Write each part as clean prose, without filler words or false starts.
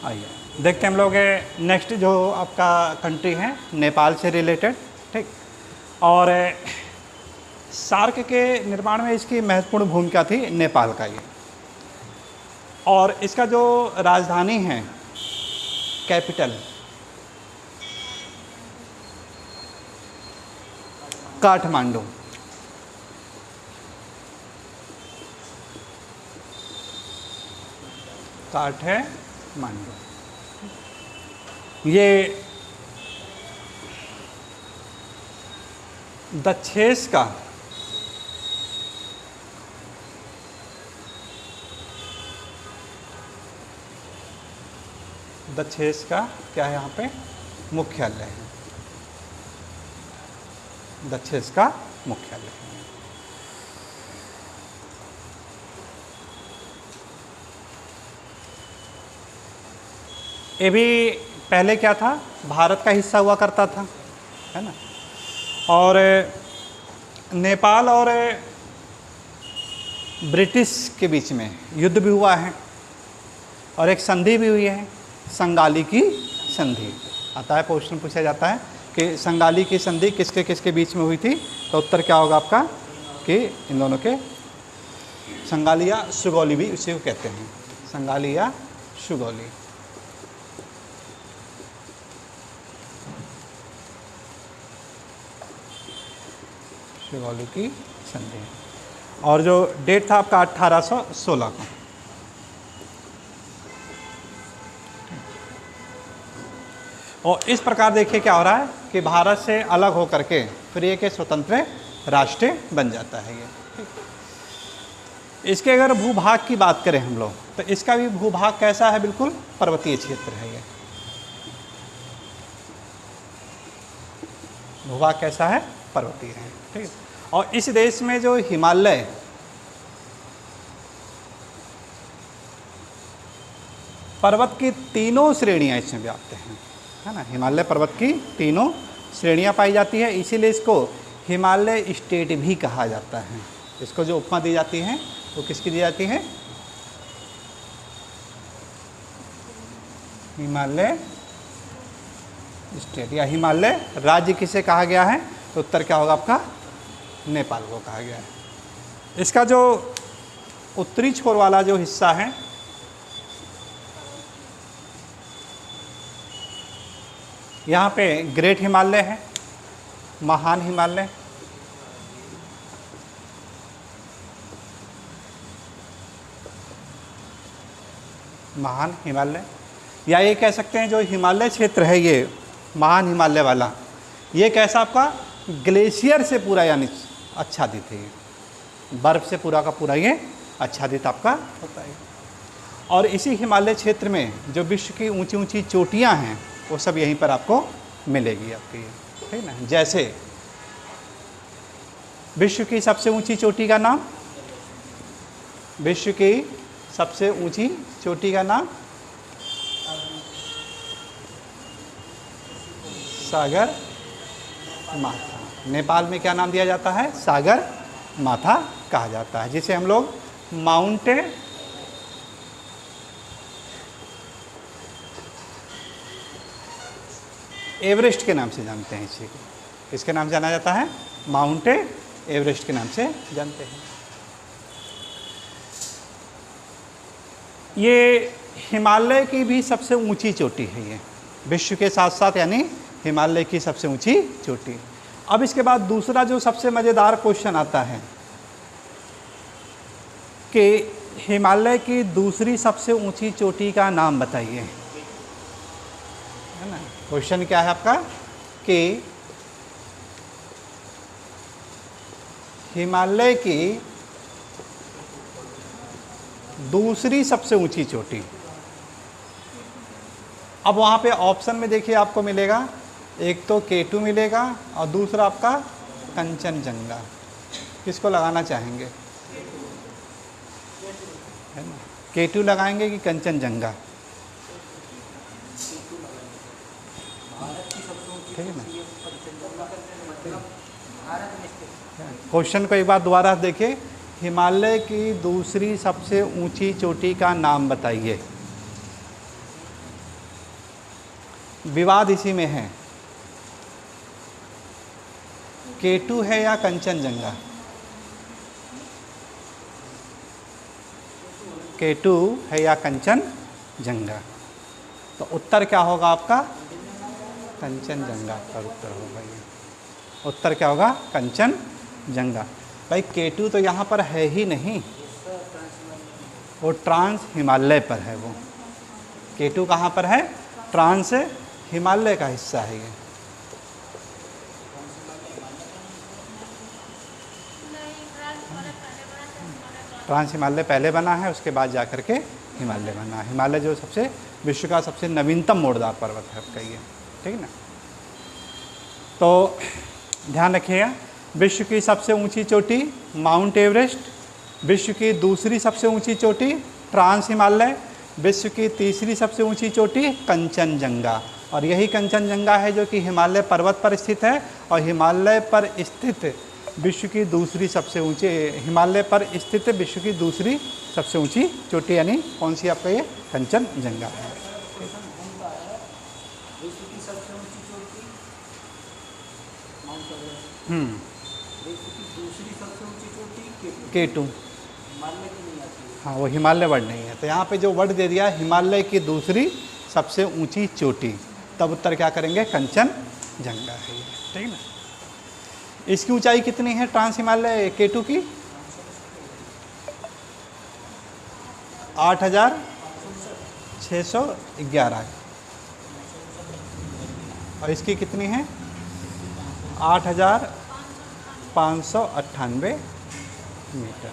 आइए देखते हैं हम लोग नेक्स्ट जो आपका कंट्री है नेपाल से रिलेटेड, ठीक। और सार्क के निर्माण में इसकी महत्वपूर्ण भूमिका थी नेपाल का ये। और इसका जो राजधानी है, कैपिटल, काठमांडू। काठमांडू ये दक्षेश का क्या है यहाँ पे मुख्यालय है, दक्षेश का मुख्यालय है। ये भी पहले क्या था, भारत का हिस्सा हुआ करता था, है ना। और नेपाल और ब्रिटिश के बीच में युद्ध भी हुआ है और एक संधि भी हुई है, संगाली की संधि। आता है, क्वेश्चन पूछा जाता है कि संगाली की संधि किसके किसके बीच में हुई थी, तो उत्तर क्या होगा आपका कि इन दोनों के, संगाली या सुगौली भी उसी को कहते हैं, संगाली या सुगौली। सुगौली की संधि। और जो डेट था आपका 1816 को। और इस प्रकार देखिए क्या हो रहा है कि भारत से अलग होकर के फिर एक स्वतंत्र राष्ट्र बन जाता है ये, ठीक। इसके अगर भूभाग की बात करें हम लोग, तो इसका भी भूभाग कैसा है, बिल्कुल पर्वतीय क्षेत्र है ये। भूभाग कैसा है, पर्वतीय है, ठीक। और इस देश में जो हिमालय पर्वत की तीनों श्रेणियां इसमें व्याप्त हैं, है ना। हिमालय पर्वत की तीनों श्रेणियां पाई जाती है, इसीलिए इसको हिमालय स्टेट भी कहा जाता है। इसको जो उपमा दी जाती है वो किसकी दी जाती है, हिमालय स्टेट या हिमालय राज्य किसे कहा गया है, तो उत्तर क्या होगा आपका, नेपाल को कहा गया है। इसका जो उत्तरी छोर वाला जो हिस्सा है, यहाँ पे ग्रेट हिमालय है, महान हिमालय, महान हिमालय, या ये कह सकते हैं जो हिमालय क्षेत्र है ये महान हिमालय वाला, ये कैसा आपका ग्लेशियर से पूरा यानी आच्छादित है, बर्फ से पूरा का पूरा ये आच्छादित आपका होता है। और इसी हिमालय क्षेत्र में जो विश्व की ऊंची ऊंची चोटियां हैं वो सब यहीं पर आपको मिलेगी आपकी, ठीक ना। जैसे विश्व की सबसे ऊंची चोटी का नाम, विश्व की सबसे ऊंची चोटी का नाम सागर माथा। नेपाल में क्या नाम दिया जाता है, सागर माथा कहा जाता है, जिसे हम लोग माउंट एवरेस्ट के नाम से जानते हैं। इसी को इसके नाम जाना जाता है, माउंट एवरेस्ट के नाम से जानते हैं। ये हिमालय की भी सबसे ऊंची चोटी है, ये विश्व के साथ साथ यानी हिमालय की सबसे ऊंची चोटी। अब इसके बाद दूसरा जो सबसे मज़ेदार क्वेश्चन आता है कि हिमालय की दूसरी सबसे ऊंची चोटी का नाम बताइए, है ना। क्वेश्चन क्या है आपका कि हिमालय की दूसरी सबसे ऊंची चोटी। अब वहाँ पे ऑप्शन में देखिए आपको मिलेगा, एक तो K2 मिलेगा और दूसरा आपका कंचनजंगा। किसको लगाना चाहेंगे, है ना, K2 लगाएंगे कि कंचनजंगा, ठीक है ना। क्वेश्चन को एक बार दोबारा देखिए, हिमालय की दूसरी सबसे ऊंची चोटी का नाम बताइए। विवाद इसी में है, K2 है या कंचनजंगा? K2 है या कंचनजंगा? तो उत्तर क्या होगा आपका? कंचनजंगा का उत्तर होगा ये। उत्तर क्या होगा? कंचनजंगा। भाई K2 तो यहाँ पर है ही नहीं, वो ट्रांस हिमालय पर है। वो K2 कहाँ पर है? ट्रांस हिमालय का हिस्सा है ये। ट्रांस हिमालय पहले बना है, उसके बाद जा कर के हिमालय बना है। हिमालय जो सबसे विश्व का सबसे नवीनतम मोड़दार पर्वत है आपका ये, ठीक है ना। तो ध्यान रखिएगा, विश्व की सबसे ऊंची चोटी माउंट एवरेस्ट, विश्व की दूसरी सबसे ऊंची चोटी ट्रांस हिमालय, विश्व की तीसरी सबसे ऊंची चोटी कंचनजंगा। और यही कंचनजंगा है जो कि हिमालय पर्वत पर स्थित है। और हिमालय पर स्थित विश्व की दूसरी सबसे ऊंची, हिमालय पर स्थित विश्व की दूसरी सबसे ऊंची चोटी यानी कौन सी आपका? ये कंचनजंगा है। K2, हाँ वो हिमालय वर्ड नहीं है, तो यहाँ पे जो वर्ड दे दिया हिमालय की दूसरी सबसे ऊंची चोटी, तब उत्तर क्या करेंगे? कंचनजंगा है ये, ठीक है ना। इसकी ऊंचाई कितनी है ट्रांस हिमालय K2 की? 8,611। और इसकी कितनी है? 8,598 मीटर,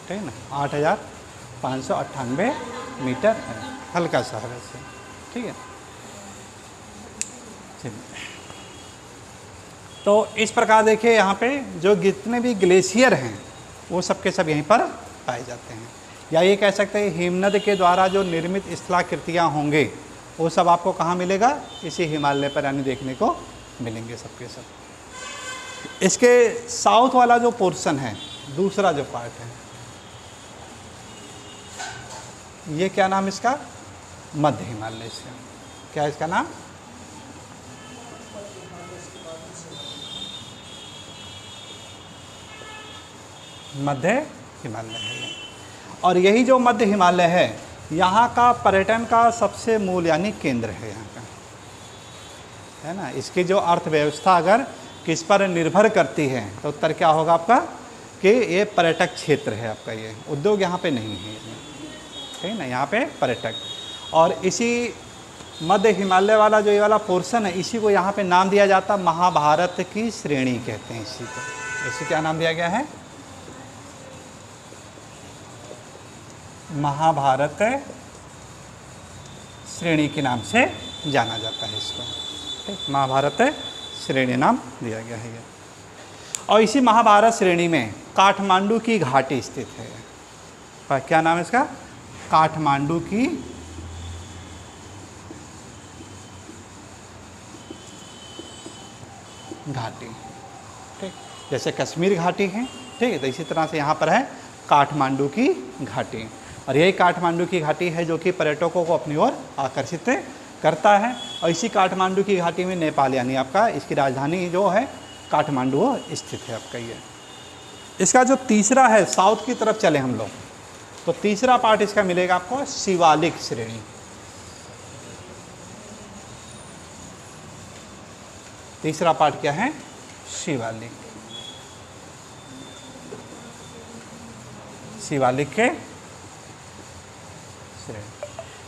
ठीक है ना। 8,598 मीटर है, हल्का सा है वैसे, ठीक है। चलिए, तो इस प्रकार देखिए यहाँ पे जो जितने भी ग्लेशियर हैं वो सब के सब यहीं पर पाए जाते हैं। या ये कह सकते हैं हिमनद के द्वारा जो निर्मित स्थलाकृतियाँ होंगे वो सब आपको कहाँ मिलेगा? इसी हिमालय पर यानी देखने को मिलेंगे सब के सब। इसके साउथ वाला जो पोर्शन है, दूसरा जो पार्ट है, ये क्या नाम इसका? मध्य हिमालय से। क्या इसका नाम? मध्य हिमालय है। और यही जो मध्य हिमालय है यहाँ का पर्यटन का सबसे मूल यानी केंद्र है यहाँ का, है ना। इसकी जो अर्थव्यवस्था अगर किस पर निर्भर करती है तो उत्तर क्या होगा आपका? कि ये पर्यटक क्षेत्र है आपका, ये उद्योग यहाँ पे नहीं है, ठीक है ना। यहाँ पे पर्यटक, और इसी मध्य हिमालय वाला जो ये वाला पोर्शन है इसी को यहाँ पे नाम दिया जाता महाभारत की श्रेणी कहते हैं इसी को। इसी क्या नाम दिया गया है? महाभारत श्रेणी के नाम से जाना जाता है इसको, ठीक। महाभारत श्रेणी नाम दिया गया है ये। और इसी महाभारत श्रेणी में काठमांडू की घाटी स्थित है। क्या नाम है इसका? काठमांडू की घाटी, ठीक। जैसे कश्मीर घाटी है, ठीक है, तो इसी तरह से यहाँ पर है काठमांडू की घाटी। और यही काठमांडू की घाटी है जो कि पर्यटकों को अपनी ओर आकर्षित करता है। और इसी काठमांडू की घाटी में नेपाल यानी आपका इसकी राजधानी जो है काठमांडू स्थित है आपका ये। इसका जो तीसरा है, साउथ की तरफ चले हम लोग, तो तीसरा पार्ट इसका मिलेगा आपको शिवालिक श्रेणी। तीसरा पार्ट क्या है? शिवालिक। शिवालिक के श्रेणी।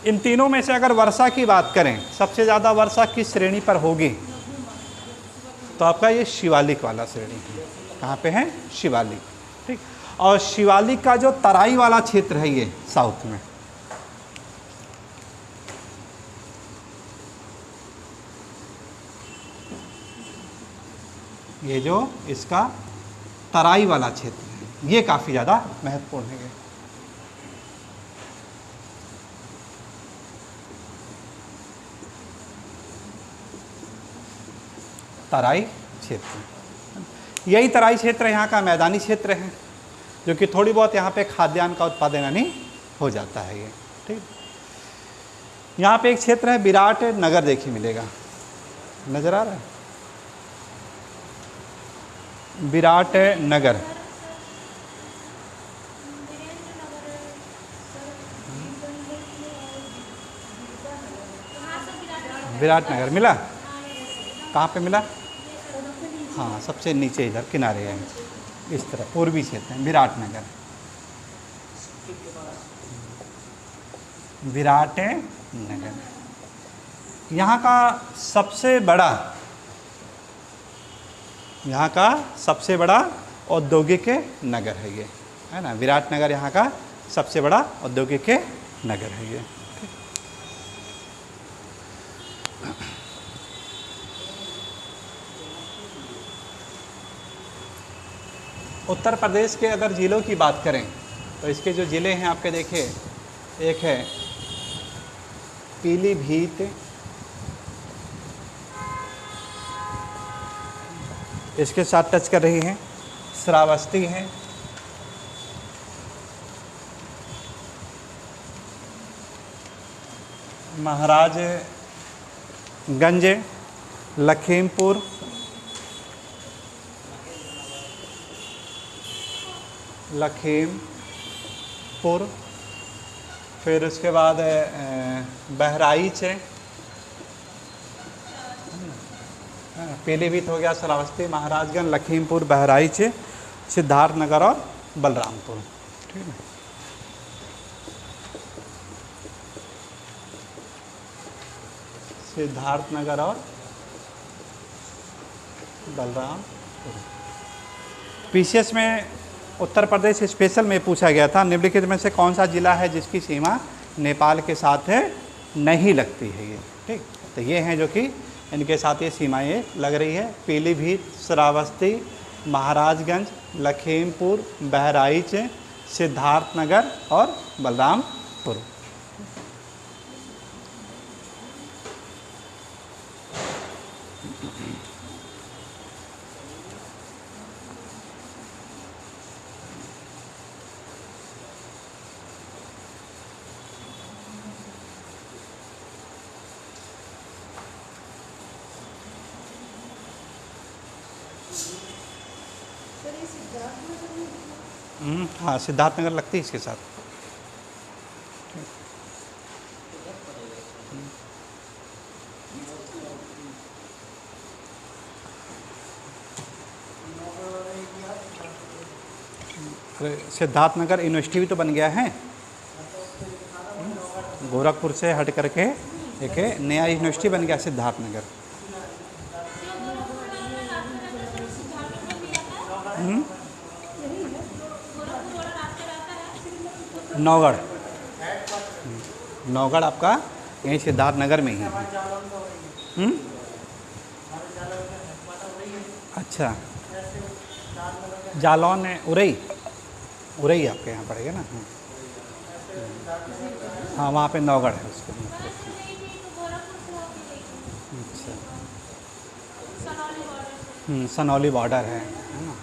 इन तीनों में से अगर वर्षा की बात करें, सबसे ज़्यादा वर्षा किस श्रेणी पर होगी, तो आपका ये शिवालिक वाला श्रेणी है। कहाँ पे है? शिवालिक, ठीक। और शिवालिक का जो तराई वाला क्षेत्र है ये साउथ में, ये जो इसका तराई वाला क्षेत्र है ये काफ़ी ज़्यादा महत्वपूर्ण है। तराई क्षेत्र, यही तराई क्षेत्र यहाँ का मैदानी क्षेत्र है जो कि थोड़ी बहुत यहाँ पे खाद्यान्न का उत्पादन यानी हो जाता है ये, ठीक। यहाँ पे एक क्षेत्र है विराट नगर, देखिए मिलेगा, नज़र आ रहा है, विराट नगर। विराट नगर मिला, कहाँ पे मिला? हाँ, सबसे नीचे इधर किनारे है, इस तरह पूर्वी क्षेत्र है विराट नगर। विराट नगर यहाँ का सबसे बड़ा, यहाँ का सबसे बड़ा औद्योगिक नगर है ये, है ना। विराट नगर यहाँ का सबसे बड़ा औद्योगिक नगर है ये। उत्तर प्रदेश के अगर ज़िलों की बात करें तो इसके जो ज़िले हैं आपके देखिए, एक है पीलीभीत, इसके साथ टच कर रही हैं, श्रावस्ती है, महाराजगंज, लखीमपुर, फिर उसके बाद बहराइच है, पीलीभीत हो गया, श्रावस्ती, महाराजगंज, लखीमपुर, बहराइच, सिद्धार्थनगर और बलरामपुर। ठीक है, सिद्धार्थनगर और बलरामपुर। पीसीएस में उत्तर प्रदेश स्पेशल में पूछा गया था, निम्नलिखित में से कौन सा जिला है जिसकी सीमा नेपाल के साथ है नहीं लगती है ये। ठीक, तो ये हैं जो कि इनके साथ ये सीमाएँ लग रही है, पीलीभीत, श्रावस्ती, महाराजगंज, लखीमपुर, बहराइच, सिद्धार्थनगर और बलरामपुर। हाँ, सिद्धार्थनगर लगती है इसके साथ। सिद्धार्थनगर यूनिवर्सिटी भी तो बन गया है, गोरखपुर से हट करके एक नया यूनिवर्सिटी बन गया सिद्धार्थनगर। नौगढ़, नौगढ़ आपका यहीं सिद्धार्थनगर में ही है। अच्छा, जालौन है, उरई आपके यहाँ पड़ेगा ना। हाँ, वहाँ पे नौगढ़ है उसको। अच्छा, सनौली बॉर्डर है ना।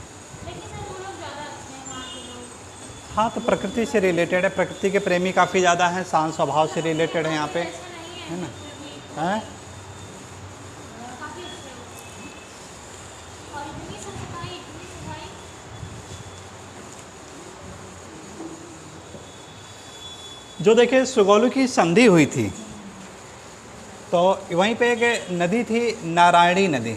हाँ, तो प्रकृति से रिलेटेड है, प्रकृति के प्रेमी काफ़ी ज़्यादा हैं, शांत स्वभाव से रिलेटेड है यहाँ पे, है ना। है जो देखिए सुगौली की संधि हुई थी तो वहीं पे एक नदी थी, नारायणी नदी,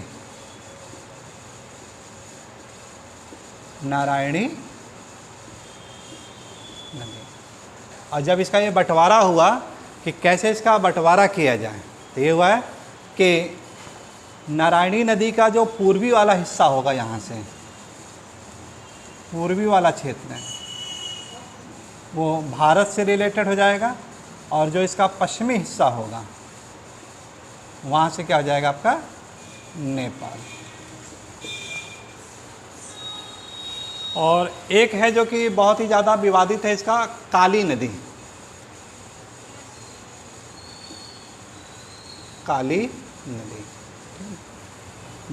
नारायणी नदी। और जब इसका ये बंटवारा हुआ कि कैसे इसका बंटवारा किया जाए, तो ये हुआ है कि नारायणी नदी का जो पूर्वी वाला हिस्सा होगा, यहाँ से पूर्वी वाला क्षेत्र है वो भारत से रिलेटेड हो जाएगा, और जो इसका पश्चिमी हिस्सा होगा वहाँ से क्या हो जाएगा आपका नेपाल। और एक है जो कि बहुत ही ज़्यादा विवादित है, इसका काली नदी, काली नदी,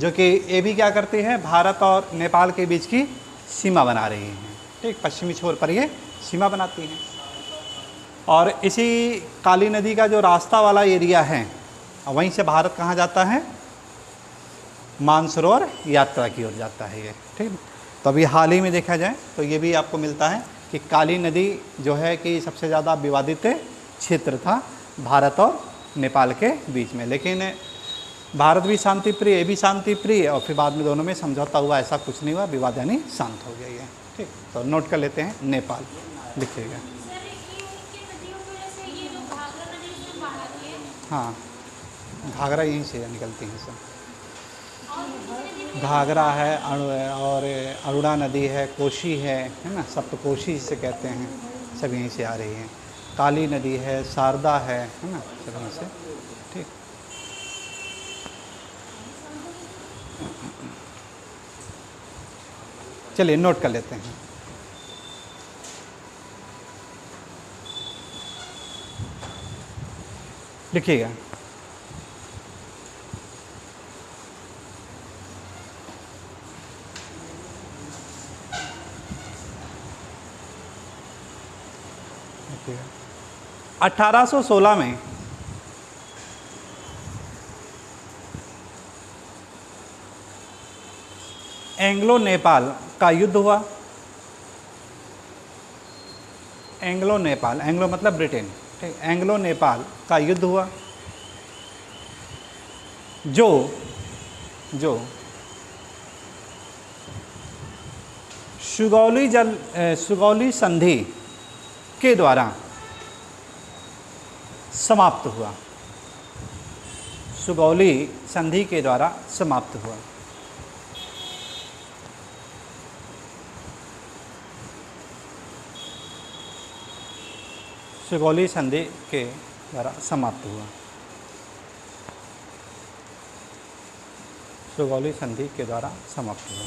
जो कि ये भी क्या करती है, भारत और नेपाल के बीच की सीमा बना रही है। ठीक, पश्चिमी छोर पर ये सीमा बनाती हैं। और इसी काली नदी का जो रास्ता वाला एरिया है, वहीं से भारत कहाँ जाता है, मानसरोवर यात्रा की ओर जाता है ये, ठीक। तो अभी हाल ही में देखा जाए तो ये भी आपको मिलता है कि काली नदी जो है कि सबसे ज़्यादा विवादित क्षेत्र था भारत और नेपाल के बीच में, लेकिन भारत भी शांति प्रिय, ये भी शांति प्रिय, और फिर बाद में दोनों में समझौता हुआ, ऐसा कुछ नहीं हुआ, विवाद यानी शांत हो गया ये, ठीक। तो नोट कर लेते हैं नेपाल, लिखिएगा। हाँ, घाघरा यहीं से निकलती हैं सब, घाघरा है और अरुणा नदी है, कोशी है ना, सप्तकोशी जिसे कहते हैं, सब यहीं से आ रही हैं। काली नदी है, शारदा है ना, सब यहीं से, ठीक। चलिए नोट कर लेते हैं। लिखिएगा। लिखिएगा। 1816 में एंग्लो नेपाल का युद्ध हुआ। एंग्लो नेपाल, एंग्लो मतलब ब्रिटेन, ठीक। एंग्लो नेपाल का युद्ध हुआ जो सुगौली संधि के द्वारा समाप्त हुआ। सुगौली संधि के द्वारा समाप्त हुआ। सुगौली संधि के द्वारा समाप्त हुआ। सुगौली संधि के द्वारा समाप्त हुआ।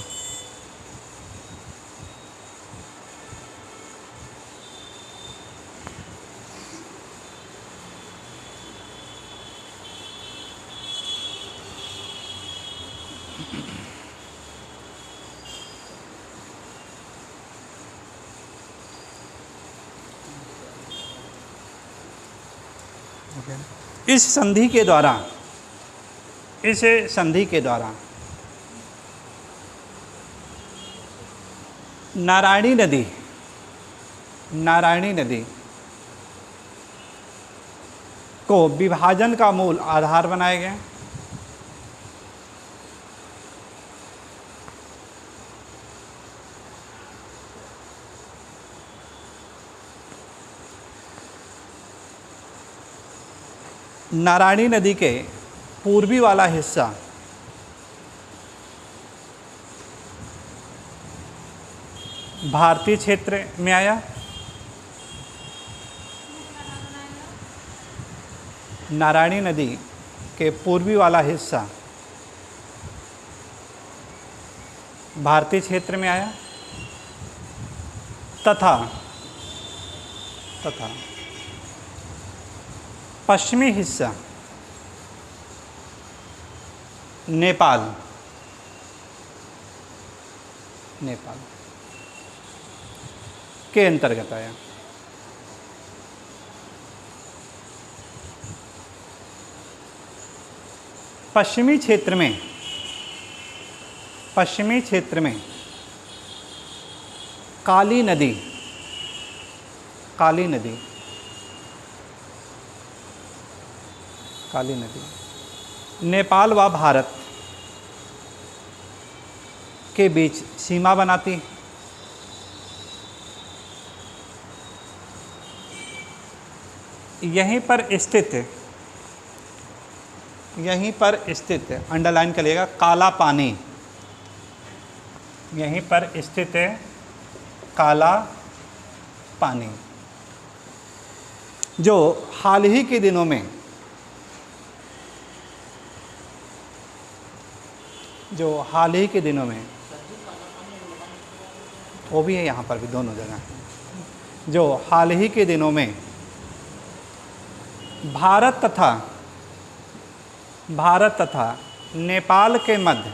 इस संधि के द्वारा नारायणी नदी को विभाजन का मूल आधार बनाया गया। नारायणी नदी के पूर्वी वाला हिस्सा भारतीय क्षेत्र में आया। नारायणी नदी के पूर्वी वाला हिस्सा भारतीय क्षेत्र में आया तथा पश्चिमी हिस्सा नेपाल के अंतर्गत आया। पश्चिमी क्षेत्र में काली नदी नेपाल व भारत के बीच सीमा बनाती। यहीं पर स्थित अंडरलाइन करिएगा, काला पानी। यहीं पर स्थित है काला पानी, जो हाल ही के दिनों में वो भी है, यहाँ पर भी दोनों जगह, जो हाल ही के दिनों में भारत तथा नेपाल के मध्य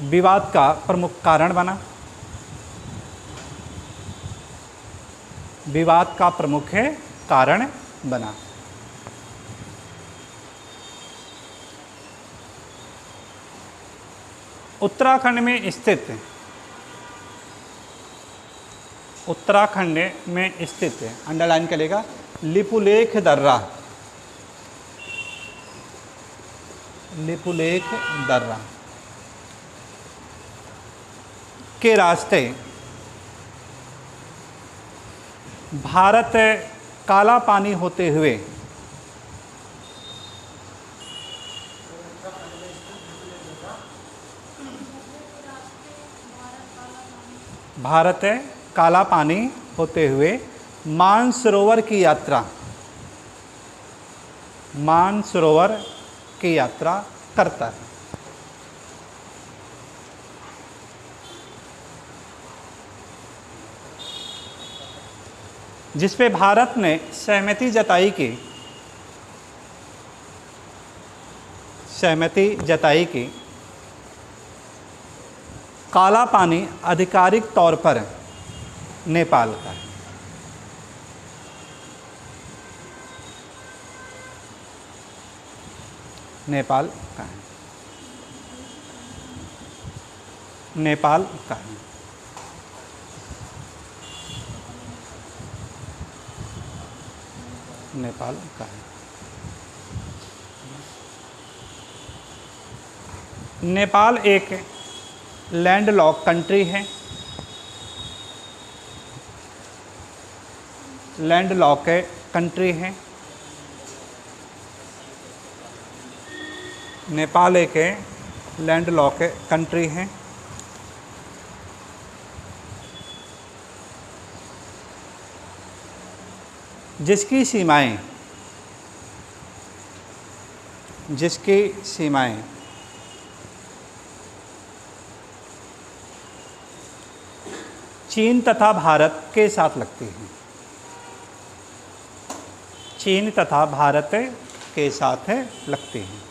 विवाद का प्रमुख कारण बना। विवाद का प्रमुख कारण बना। उत्तराखंड में स्थित अंडरलाइन करेगा लिपुलेख दर्रा, लिपुलेख दर्रा के रास्ते भारत काला पानी होते हुए भारत काला पानी होते हुए मानसरोवर की यात्रा करता है। जिस पे भारत ने सहमति जताई कि काला पानी आधिकारिक तौर पर नेपाल का है। नेपाल का है। नेपाल का है। नेपाल का है। नेपाल एक लैंडलॉक कंट्री है। लैंडलॉक कंट्री है। नेपाल एक लैंडलॉक कंट्री है। जिसकी सीमाएं चीन तथा भारत के साथ लगती हैं। चीन तथा भारत के साथ लगती हैं।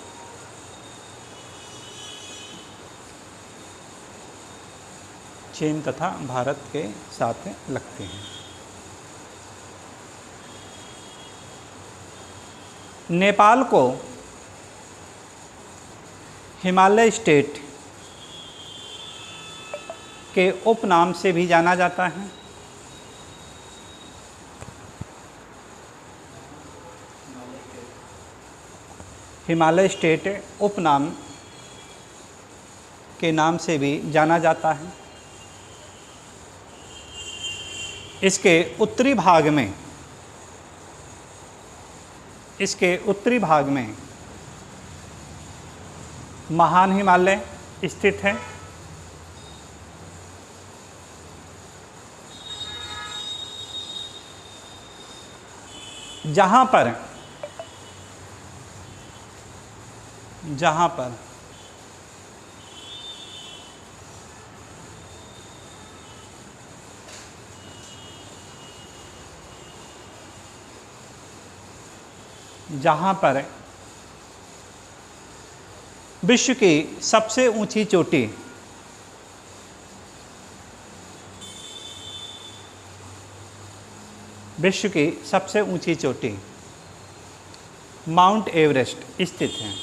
चीन तथा भारत के साथ लगते हैं। नेपाल को हिमालय स्टेट के उपनाम से भी जाना जाता है। हिमालय स्टेट उपनाम के नाम से भी जाना जाता है। इसके उत्तरी भाग में महान हिमालय स्थित है। जहाँ पर विश्व की सबसे ऊंची चोटी माउंट एवरेस्ट स्थित है।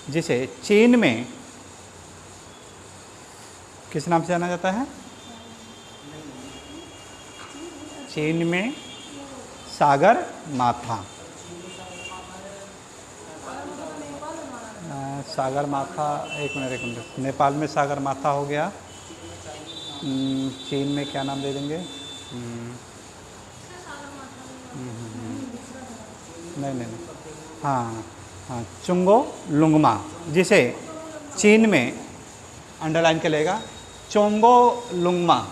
जिसे चीन में किस नाम से जाना जाता है? चीन में सागर माथा। सागर माथा एक मिनट नेपाल में सागर माथा हो गया। चीन में क्या नाम दे देंगे? नहीं हाँ चुंगो लुंगमा, जिसे चीन में अंडरलाइन कर लेगा चोंगो लुंगमा।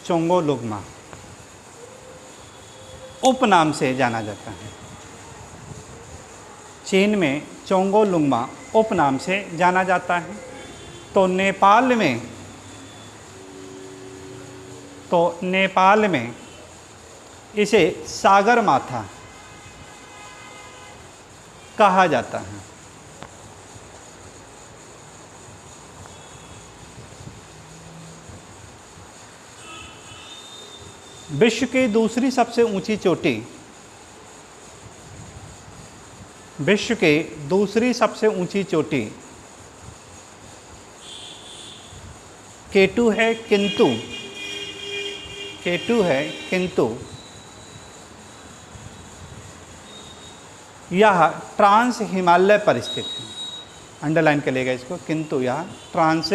चोंगो लुंगमा उपनाम से जाना जाता है। चीन में चोंगो लुंगमा उपनाम से जाना जाता है। तो नेपाल में तो नेपाल में इसे सागर माथा कहा जाता है। विश्व की दूसरी सबसे ऊंची चोटी, विश्व की दूसरी सबसे ऊंची चोटी K2 है, किंतु K2 है, किंतु यह ट्रांस हिमालय पर स्थित है। अंडरलाइन करिएगा इसको, किंतु यह ट्रांस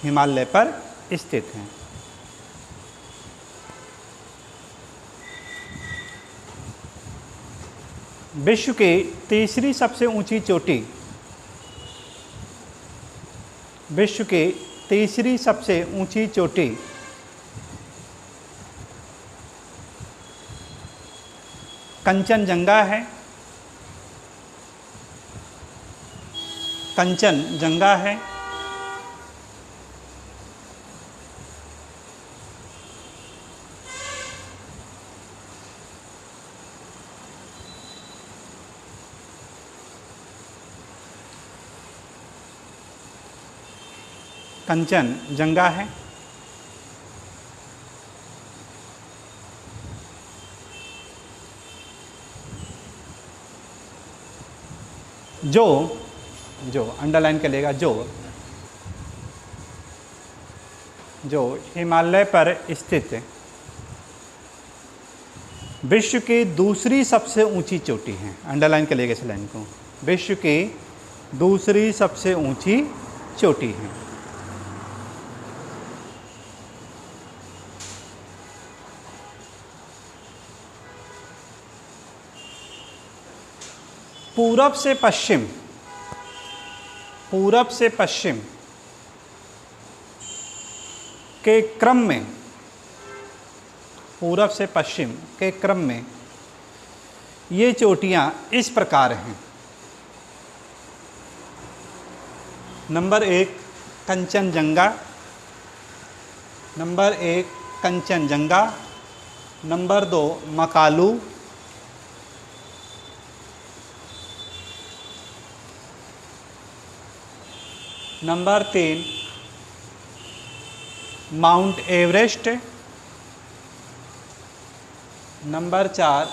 हिमालय पर स्थित है। विश्व की तीसरी सबसे ऊंची चोटी, विश्व की तीसरी सबसे ऊंची चोटी कंचनजंगा है, कंचनजंगा है। कंचनजंगा है। जो अंडरलाइन करिएगा, जो हिमालय पर स्थित विश्व की दूसरी सबसे ऊंची चोटी है। अंडरलाइन करिएगा इस लाइन को, विश्व की दूसरी सबसे ऊंची चोटी है। पूरब से पश्चिम, पूरब से पश्चिम के क्रम में, पूरब से पश्चिम के क्रम में ये चोटियां इस प्रकार हैं। Number 1 Kanchenjunga, number 1 Kanchenjunga, number 2 Makalu, number 3 mount Everest, number 4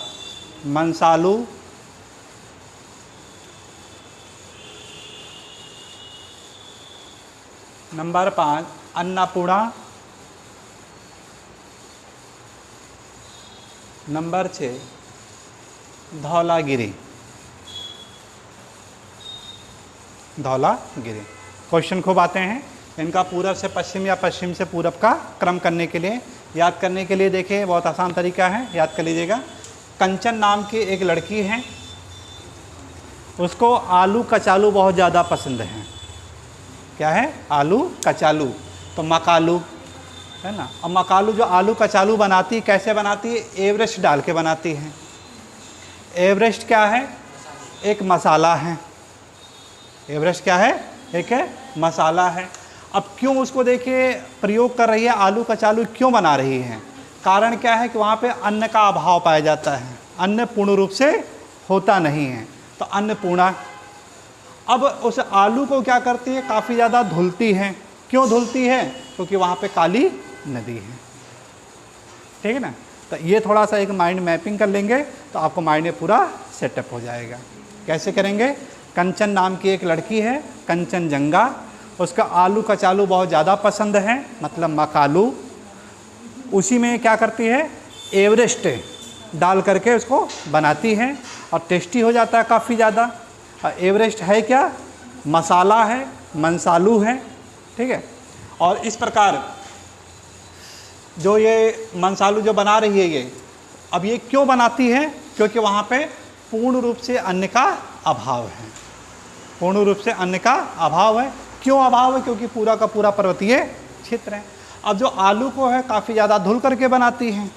Manaslu, number 5 Annapurna, number 6 Dhaulagiri, Dhaulagiri. Question खूब आते हैं इनका, पूरब से पश्चिम या पश्चिम से पूरब का क्रम करने के लिए, याद करने के लिए देखिए बहुत आसान तरीका है, याद कर लीजिएगा। कंचन नाम की एक लड़की है, उसको आलू कचालू बहुत ज़्यादा पसंद है। क्या है? आलू कचालू। तो मकालू है ना, और मकालू जो आलू कचालू बनाती है कैसे बनाती है? एवरेस्ट डाल के बनाती है। एवरेस्ट क्या है? एक मसाला है। एवरेस्ट क्या है? एक है मसाला है। अब क्यों उसको देखिए प्रयोग कर रही है, आलू कचालू क्यों बना रही है? कारण क्या है कि वहाँ पे अन्न का अभाव पाया जाता है, अन्न पूर्ण रूप से होता नहीं है, तो अन्नपूर्णा। अब उस आलू को क्या करती है? काफ़ी ज़्यादा धुलती है। क्यों धुलती है? क्योंकि वहाँ पे काली नदी है। ठीक है ना, तो ये थोड़ा सा एक माइंड मैपिंग कर लेंगे तो आपको माइंड में पूरा सेटअप हो जाएगा। कैसे करेंगे? कंचन नाम की एक लड़की है, कंचनजंगा, उसका आलू कचालू बहुत ज़्यादा पसंद है, मतलब मकालू। उसी में क्या करती है? एवरेस्ट डाल करके उसको बनाती है और टेस्टी हो जाता है काफ़ी ज़्यादा। एवरेस्ट है क्या? मसाला है, मंसालू है। ठीक है, और इस प्रकार जो ये मंसालू जो बना रही है ये, अब ये क्यों बनाती है? क्योंकि वहाँ पे पूर्ण रूप से अन्न का अभाव है। पूर्ण रूप से अन्न का अभाव है। क्यों अभाव है? क्योंकि पूरा का पूरा पर्वतीय क्षेत्र है। अब जो आलू को है काफ़ी ज़्यादा धुल करके बनाती है,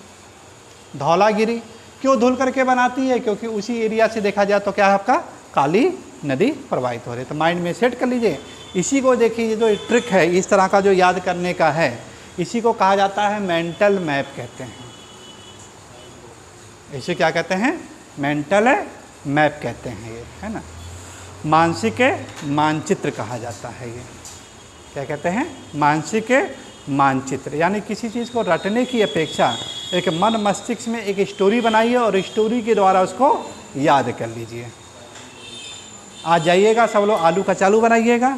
धौलागिरी। क्यों धुल करके बनाती है? क्योंकि उसी एरिया से देखा जाए तो क्या है आपका? काली नदी प्रवाहित हो रही है। तो माइंड में सेट कर लीजिए। इसी को देखिए, ये जो ट्रिक है इस तरह का जो याद करने का है, इसी को कहा जाता है मेंटल मैप कहते हैं। इसे क्या कहते हैं? मेंटल मैप कहते हैं ये, है ना। मानसिक मानचित्र कहा जाता है ये। क्या कहते हैं? मानसिक मानचित्र। यानी किसी चीज़ को रटने की अपेक्षा एक मन मस्तिष्क में एक स्टोरी बनाइए और स्टोरी के द्वारा उसको याद कर लीजिए। आज जाइएगा सब लोग आलू कचालू बनाइएगा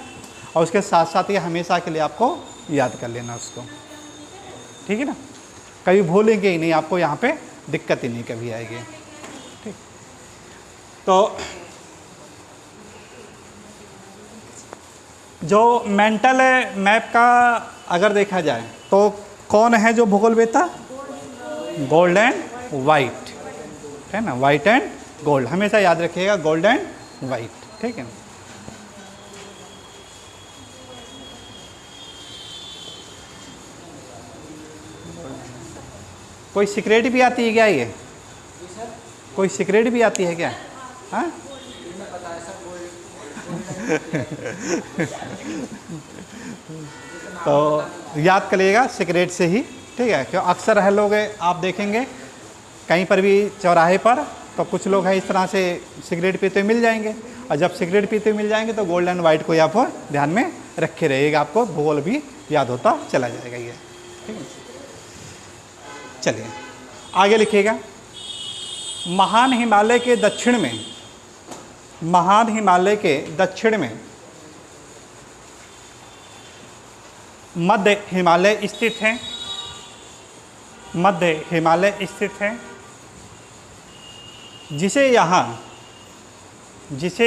और उसके साथ साथ ये हमेशा के लिए आपको याद कर लेना उसको, ठीक है ना। कभी भूलेंगे ही नहीं, आपको यहाँ पे दिक्कत ही नहीं कभी आएगी, ठीक। तो जो मेंटल मैप का अगर देखा जाए तो कौन है जो भूगोलवेत्ता? गोल्ड एंड वाइट, है ना। वाइट एंड गोल्ड हमेशा याद रखिएगा, गोल्ड एंड वाइट, ठीक है। कोई सीक्रेट भी आती है क्या ये? कोई सीक्रेट भी आती है क्या? हाँ तो याद करिएगा सीक्रेट से ही, ठीक है। क्यों अक्सर है लोग आप देखेंगे कहीं पर भी चौराहे पर, तो कुछ लोग हैं इस तरह से सिगरेट पीते हुए मिल जाएंगे, और जब सिगरेट पीते हुए मिल जाएंगे तो गोल्ड एंड वाइट को आप ध्यान में रखे रहिएगा, आपको भूगोल भी याद होता चला जाएगा ये, ठीक है। चलिए आगे लिखिएगा। महान हिमालय के दक्षिण में, महान हिमालय के दक्षिण में मध्य हिमालय स्थित है, मध्य हिमालय स्थित है, जिसे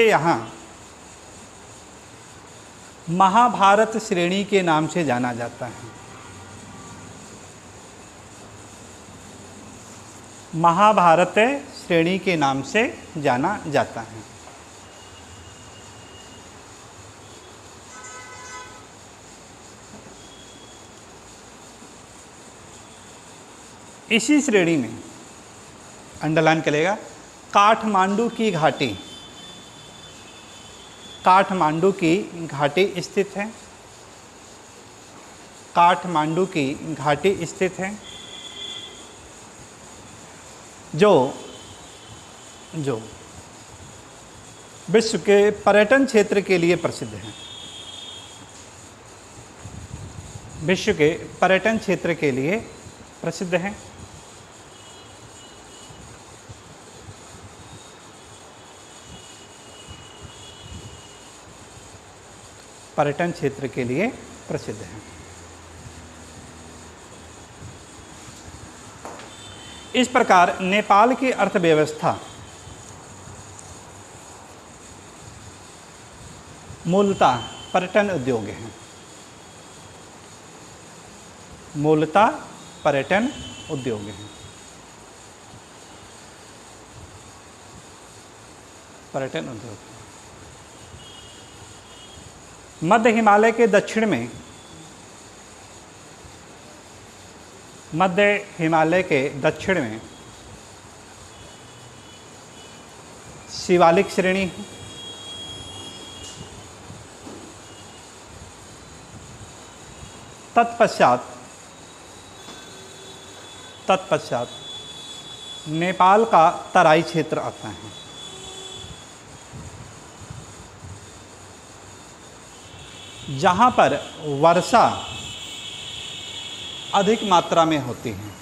यहाँ महाभारत श्रेणी के नाम से जाना जाता है। महाभारत श्रेणी के नाम से जाना जाता है। इसी श्रेणी में अंडरलाइन करेगा काठमांडू की घाटी, काठमांडू की घाटी स्थित है, काठमांडू की घाटी स्थित है, जो विश्व के पर्यटन क्षेत्र के लिए प्रसिद्ध है, विश्व के पर्यटन क्षेत्र के लिए प्रसिद्ध है। पर्यटन क्षेत्र के लिए प्रसिद्ध है। इस प्रकार नेपाल की अर्थव्यवस्था मूलतः पर्यटन उद्योग है, मूलतः पर्यटन उद्योग है, पर्यटन उद्योग। मध्य हिमालय के दक्षिण में, मध्य हिमालय के दक्षिण में शिवालिक श्रेणी है, तत्पश्चात नेपाल का तराई क्षेत्र आता है। जहाँ पर वर्षा अधिक मात्रा में होती है।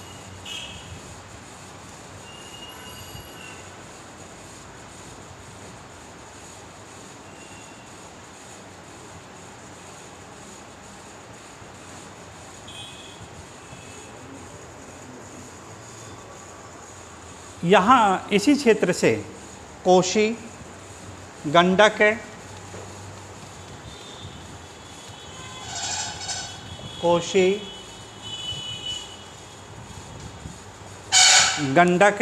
यहाँ इसी क्षेत्र से कोशी, गंडक, कोशी, गंडक,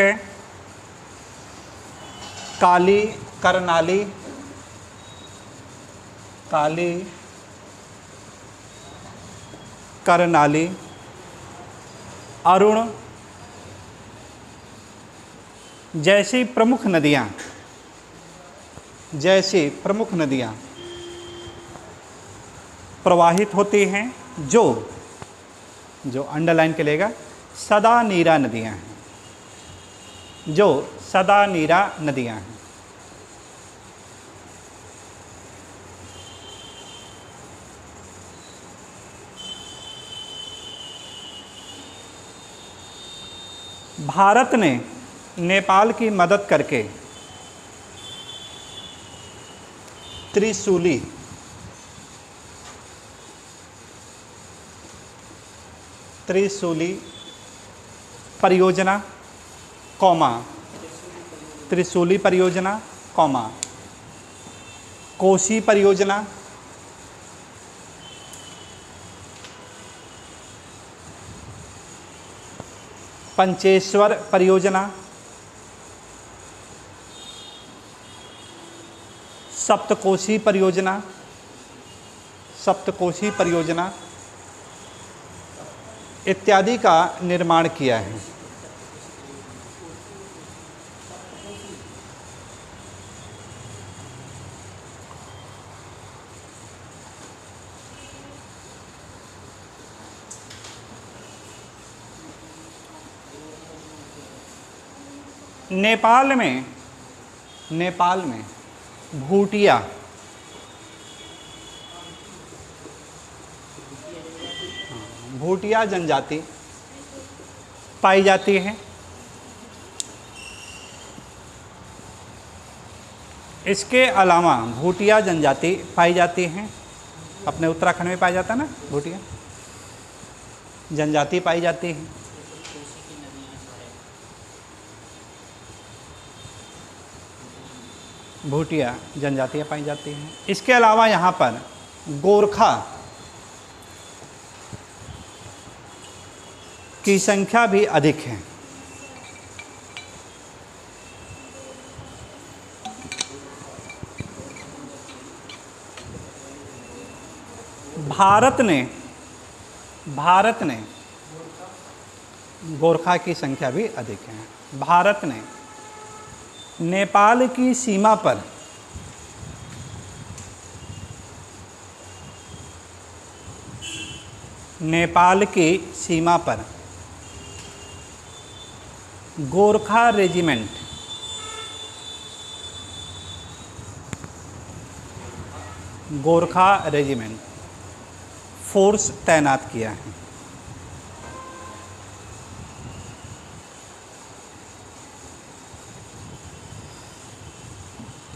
काली, करनाली, काली, करनाली, अरुण जैसी प्रमुख नदियाँ प्रवाहित होती हैं, जो जो अंडरलाइन के लेगा, सदा नीरा नदियाँ हैं, जो सदा नीरा नदियाँ हैं। भारत ने नेपाल की मदद करके त्रिशूली परियोजना कौमा त्रिशूली परियोजना कौमा कोसी परियोजना, पंचेश्वर परियोजना, सप्तकोशी परियोजना इत्यादि का निर्माण किया है। नेपाल में भूटिया जनजाति पाई जाती है। इसके अलावा भूटिया जनजाति पाई जाती हैं, अपने उत्तराखंड में पाया जाता है ना, भूटिया जनजाति पाई जाती है। भूटिया जनजातियाँ पाई जाती हैं। इसके अलावा यहाँ पर गोरखा की संख्या भी अधिक है। भारत ने गोरखा की संख्या भी अधिक है। भारत ने नेपाल की सीमा पर गोरखा रेजिमेंट फोर्स तैनात किया है।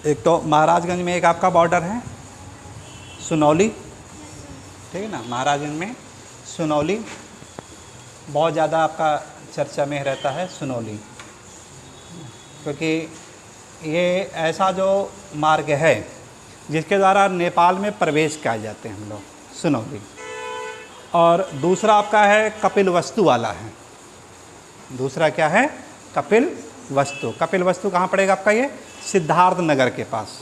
एक तो महाराजगंज में एक आपका बॉर्डर है सुनौली, ठीक है ना, महाराजगंज में सुनौली बहुत ज़्यादा आपका चर्चा में रहता है, सुनौली, क्योंकि ये ऐसा जो मार्ग है जिसके द्वारा नेपाल में प्रवेश किए जाते हैं हम लोग, सुनौली। और दूसरा आपका है कपिलवस्तु वाला है। दूसरा क्या है? कपिलवस्तु। कपिलवस्तु कहाँ पड़ेगा आपका? ये सिद्धार्थ नगर के पास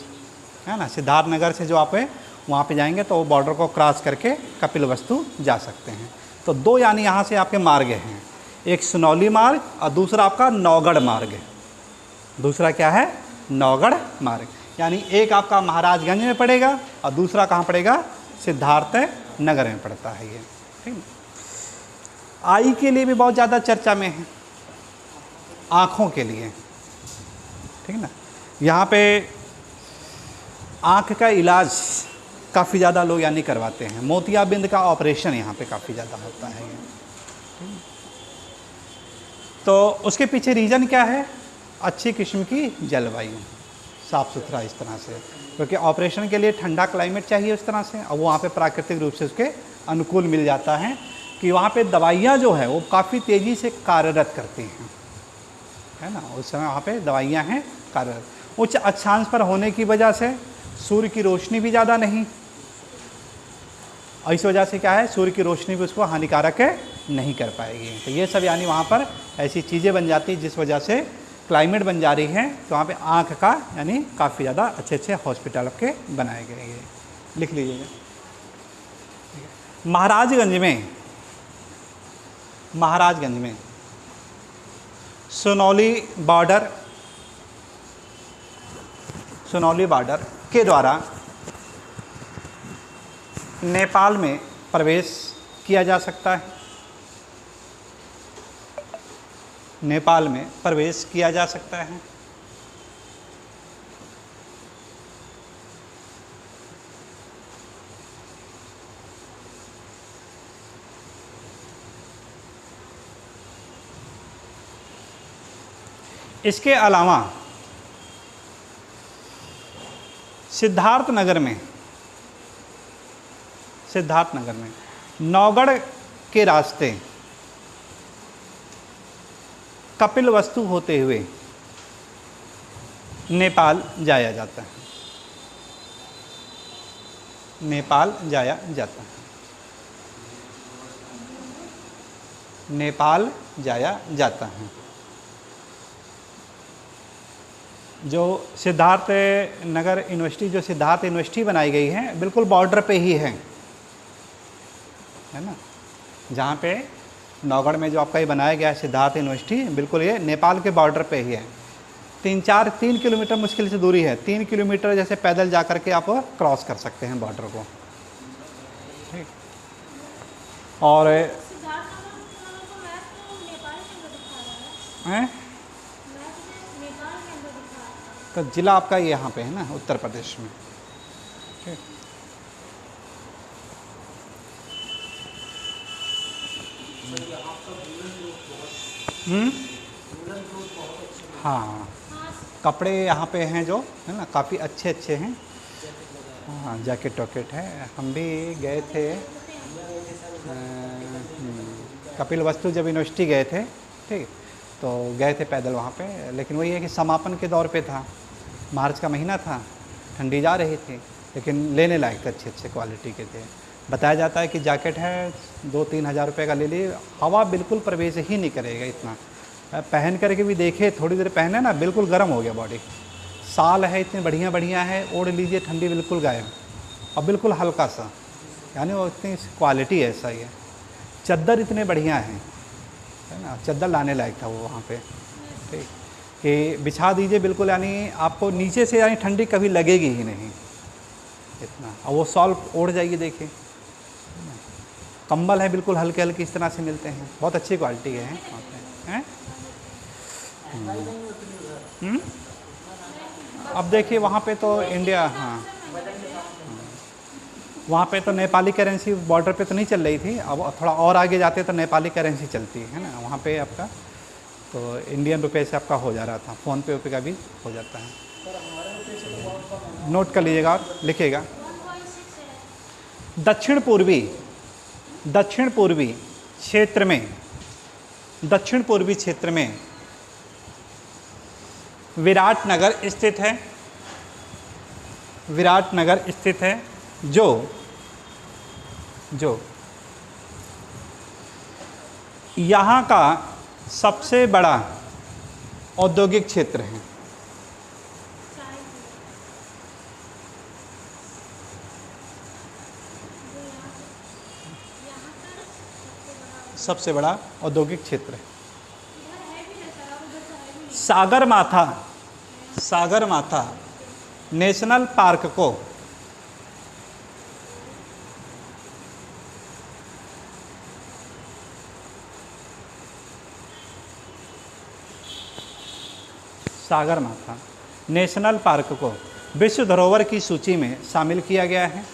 है ना। सिद्धार्थ नगर से जो आप वहाँ पे जाएंगे तो वो बॉर्डर को क्रॉस करके कपिलवस्तु जा सकते हैं। तो दो यानी यहाँ से आपके मार्ग हैं, एक सुनौली मार्ग और दूसरा आपका नौगढ़ मार्ग है। दूसरा क्या है? नौगढ़ मार्ग। यानी एक आपका महाराजगंज में पड़ेगा और दूसरा कहाँ पड़ेगा? सिद्धार्थ नगर में पड़ता है ये, ठीक है। आई के लिए भी बहुत ज़्यादा चर्चा में है, आँखों के लिए, ठीक है ना। यहाँ पे आँख का इलाज काफ़ी ज़्यादा लोग यानी करवाते हैं। मोतियाबिंद का ऑपरेशन यहाँ पे काफ़ी ज़्यादा होता है ये। तो उसके पीछे रीज़न क्या है? अच्छी किस्म की जलवायु, साफ़ सुथरा इस तरह से, क्योंकि ऑपरेशन के लिए ठंडा क्लाइमेट चाहिए उस तरह से, और वहाँ पे प्राकृतिक रूप से उसके अनुकूल मिल जाता है कि वहाँ पे दवाइयाँ जो है वो काफ़ी तेज़ी से कार्यरत करती हैं, है ना। उस समय वहाँ पे दवाइयाँ हैं कार्यरत। उच्च अक्षांश पर होने की वजह से सूर्य की रोशनी भी ज़्यादा नहीं, और इस वजह से क्या है, सूर्य की रोशनी भी उसको हानिकारक नहीं कर पाएगी। तो ये सब यानी वहाँ पर ऐसी चीज़ें बन जाती हैं जिस वजह से क्लाइमेट बन जा रही है। तो वहाँ पे आँख का यानी काफ़ी ज़्यादा अच्छे अच्छे हॉस्पिटल के बनाए गए हैं, लिख लीजिएगा। महाराजगंज में सुनौली बॉर्डर के द्वारा नेपाल में प्रवेश किया जा सकता है। नेपाल में प्रवेश किया जा सकता है। इसके अलावा सिद्धार्थनगर में नौगढ़ के रास्ते कपिलवस्तु होते हुए नेपाल जाया जाता है। नेपाल जाया जाता है। नेपाल जाया जाता है। जो सिद्धार्थ नगर यूनिवर्सिटी, जो सिद्धार्थ यूनिवर्सिटी बनाई गई है, बिल्कुल बॉर्डर पे ही है ना। जहाँ पे नौगढ़ में जो आपका ये बनाया गया है सिद्धार्थ यूनिवर्सिटी, बिल्कुल ये नेपाल के बॉर्डर पे ही है। 3 किलोमीटर मुश्किल से दूरी है। 3 किलोमीटर जैसे पैदल जा कर के आप क्रॉस कर सकते हैं बॉर्डर को। ठीक। और हैं तो ज़िला आपका ये यहाँ पे है ना, उत्तर प्रदेश में। ठीक। हाँ, कपड़े यहाँ पे हैं जो है ना, काफ़ी अच्छे अच्छे हैं। हाँ, जैकेट वॉकेट है। हम भी गए थे कपिलवस्तु जब यूनिवर्सिटी गए थे, ठीक, तो गए थे पैदल वहाँ पे। लेकिन वही है कि समापन के दौर पे था, मार्च का महीना था, ठंडी जा रही थी, लेकिन लेने लायक थे, अच्छे अच्छे क्वालिटी के थे। बताया जाता है कि जैकेट है 2-3 हज़ार रुपये का ले लिए, हवा बिल्कुल प्रवेश ही नहीं करेगा इतना। पहन करके भी देखे, थोड़ी देर पहने ना, बिल्कुल गर्म हो गया बॉडी। साल है, इतने बढ़िया बढ़िया है, ओढ़ लीजिए, ठंडी बिल्कुल गायब और बिल्कुल हल्का सा, यानी वो इतनी क्वालिटी ऐसा ही है। चद्दर इतने बढ़िया हैं, है ना, चद्दर लाने लायक था वो वहाँ पे। ठीक, कि बिछा दीजिए बिल्कुल, यानी आपको नीचे से यानी ठंडी कभी लगेगी ही नहीं इतना। और वो सॉल ओढ़ जाएगी, देखिए कंबल है बिल्कुल हल्के हल्के, इस तरह से मिलते हैं, बहुत अच्छी क्वालिटी के हैं वहाँ पे हैं। अब देखिए वहाँ पे तो इंडिया, हाँ, वहाँ पे तो नेपाली करेंसी बॉर्डर पे तो नहीं चल रही थी। अब थोड़ा और आगे जाते तो नेपाली करेंसी चलती है ना वहाँ पे आपका, तो इंडियन रुपए से आपका हो जा रहा था, फ़ोन पे का भी हो जाता है। नोट कर लीजिएगा और लिखिएगा। दक्षिण पूर्वी क्षेत्र में विराटनगर स्थित है, जो यहाँ का सबसे बड़ा औद्योगिक क्षेत्र है। सबसे बड़ा औद्योगिक क्षेत्र है। सागरमाथा नेशनल पार्क को विश्व धरोहर की सूची में शामिल किया गया है।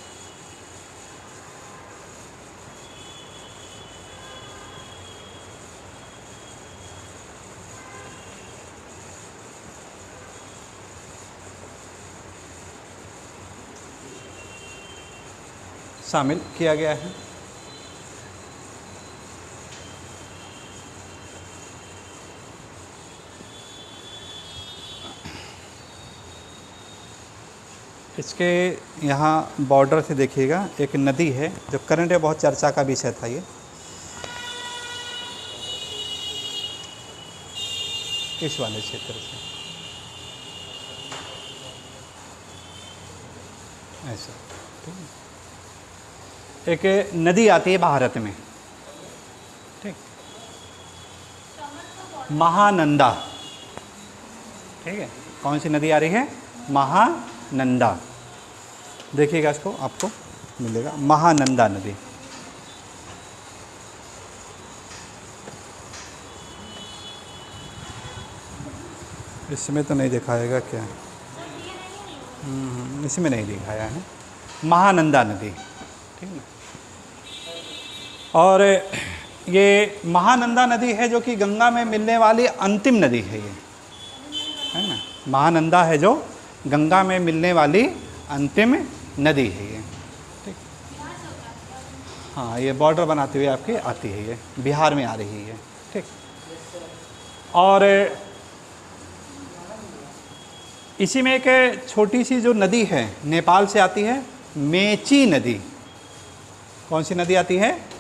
इसके यहाँ बॉर्डर से देखिएगा एक नदी है जो करंट में बहुत चर्चा का विषय था। ये इस वाले क्षेत्र से ऐसा, ठीक है। एक नदी आती है भारत में, ठीक, महानंदा, ठीक है। कौन सी नदी आ रही है? महानंदा। देखिएगा इसको, आपको मिलेगा महानंदा नदी। इसमें तो नहीं दिखाएगा क्या? इसमें नहीं दिखाया है। महानंदा नदी, ठीक ना। और ये महानंदा नदी है जो कि गंगा में मिलने वाली अंतिम नदी है ये, है ना। महानंदा है जो गंगा में मिलने वाली अंतिम नदी है ये, ठीक। हाँ, ये बॉर्डर बनाते हुए आपकी आती है, ये बिहार में आ रही है, ठीक। और इसी में एक छोटी सी जो नदी है नेपाल से आती है, मेची नदी। कौन सी नदी आती है?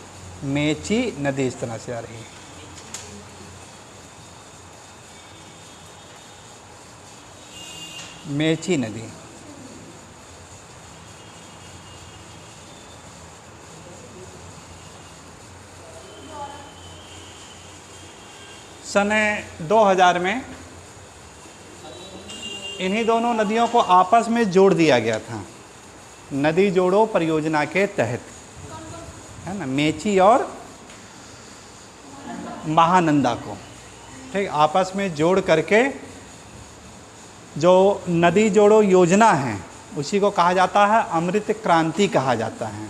मेची नदी, इस तरह से आ रही है। मेची नदी। सन 2000 में इन्हीं दोनों नदियों को आपस में जोड़ दिया गया था, नदी जोड़ो परियोजना के तहत, है ना। मेची और महानंदा को, ठीक, आपस में जोड़ करके जो नदी जोड़ो योजना है उसी को कहा जाता है अमृत क्रांति कहा जाता है।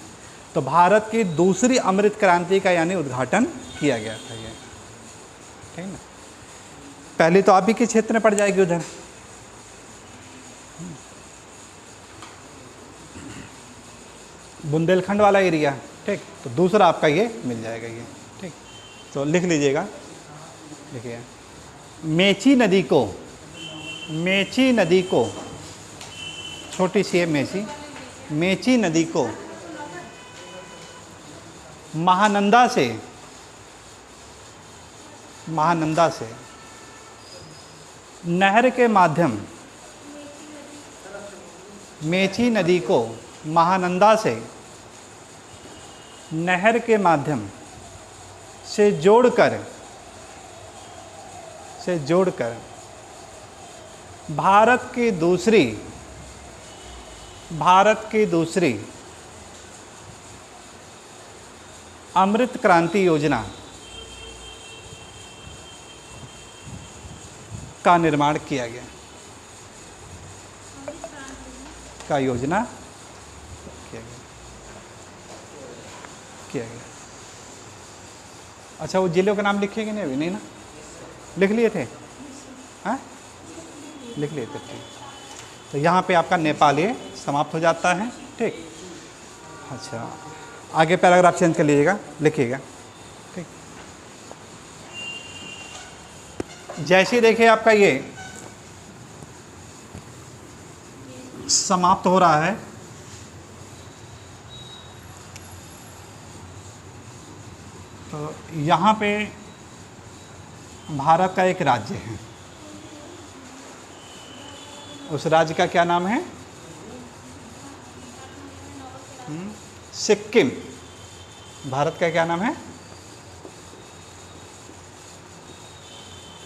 तो भारत की दूसरी अमृत क्रांति का यानी उद्घाटन किया गया था ये, ठीक ना। पहली तो आप ही के क्षेत्र में पड़ जाएगी उधर, बुंदेलखंड वाला एरिया, ठीक। तो दूसरा आपका ये मिल जाएगा ये, ठीक। तो लिख लीजिएगा, लिखिए। मेची नदी को छोटी सी है मेची, मेची नदी को महानंदा से नहर के माध्यम, मेची नदी को महानंदा से नहर के माध्यम से जोड़कर भारत की दूसरी अमृत क्रांति योजना का निर्माण किया गया, का योजना किया गया। अच्छा, वो जिलों का नाम लिखेंगे नहीं अभी? नहीं ना, लिख लिए थे? हाँ, लिख लिए थे, ठीक। तो यहाँ पे आपका नेपाल ये समाप्त हो जाता है, ठीक। अच्छा, आगे पैराग्राफ चेंज कर लीजिएगा, लिखिएगा, ठीक। जैसे देखिए आपका ये समाप्त हो रहा है, तो यहाँ पे भारत का एक राज्य है, उस राज्य का क्या नाम है? सिक्किम। भारत का क्या नाम है?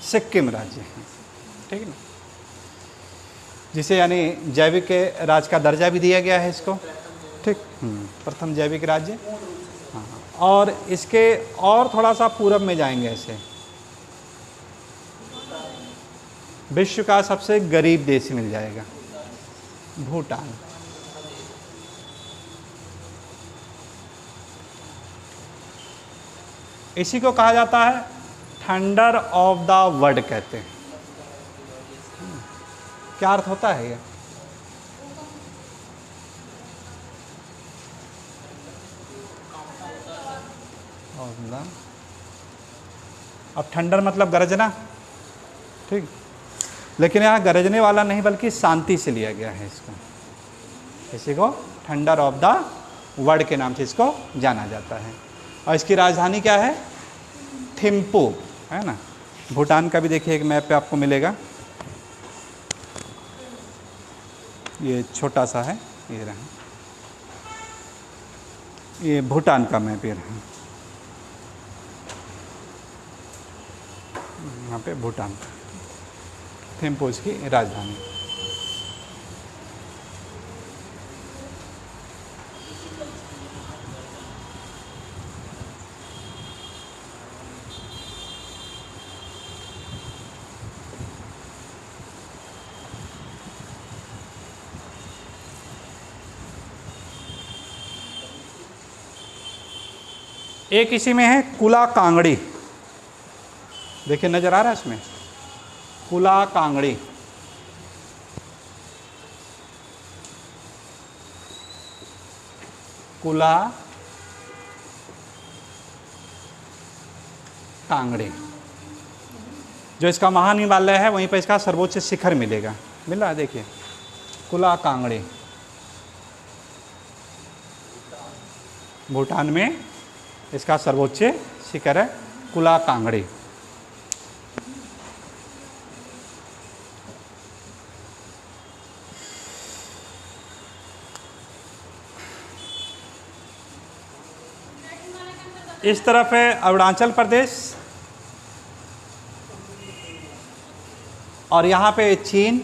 सिक्किम राज्य है, ठीक है ना। जिसे यानी जैविक राज्य का दर्जा भी दिया गया है इसको, ठीक। प्रथम जैविक राज्य। हाँ, और इसके और थोड़ा सा पूरब में जाएंगे ऐसे, विश्व का सबसे गरीब देश मिल जाएगा, भूटान। इसी को कहा जाता है थंडर ऑफ द वर्ल्ड कहते हैं। क्या अर्थ होता है ये? अब थंडर मतलब गरजना, ठीक। लेकिन यहाँ गरजने वाला नहीं बल्कि शांति से लिया गया है इसको, इसी को थंडर ऑफ द वर्ल्ड के नाम से इसको जाना जाता है। और इसकी राजधानी क्या है? थिम्पू, है ना। भूटान का भी देखिए एक मैप पे आपको मिलेगा, ये छोटा सा है, ये रहा, ये भूटान का मैप ये रहा, यहाँ पे भूटान, थिम्पू इसकी राजधानी। एक इसी में है कुला कांगड़ी, देखिए नज़र आ रहा है इसमें, कुला कांगड़ी। कुला कांगड़ी जो इसका महान हिमालय है, वहीं पर इसका सर्वोच्च शिखर मिलेगा, मिल रहा है, देखिए कुला कांगड़ी, भूटान में इसका सर्वोच्च शिखर है कुला कांगड़ी। इस तरफ है अरुणाचल प्रदेश और यहाँ पे चीन,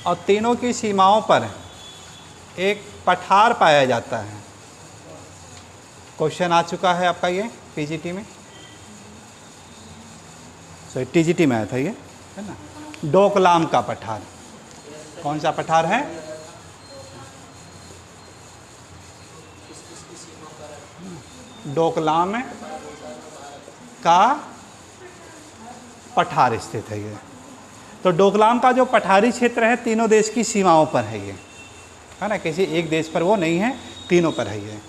और तीनों की सीमाओं पर एक पठार पाया जाता है। क्वेश्चन आ चुका है आपका ये पीजीटी में, सॉरी टीजीटी में आया था ये, है ना, डोकलाम का पठार। कौन सा पठार है? डोकलाम का पठार स्थित है ये। तो डोकलाम का जो पठारी क्षेत्र है तीनों देश की सीमाओं पर है ये, है ना, किसी एक देश पर वो नहीं है, तीनों पर है ये।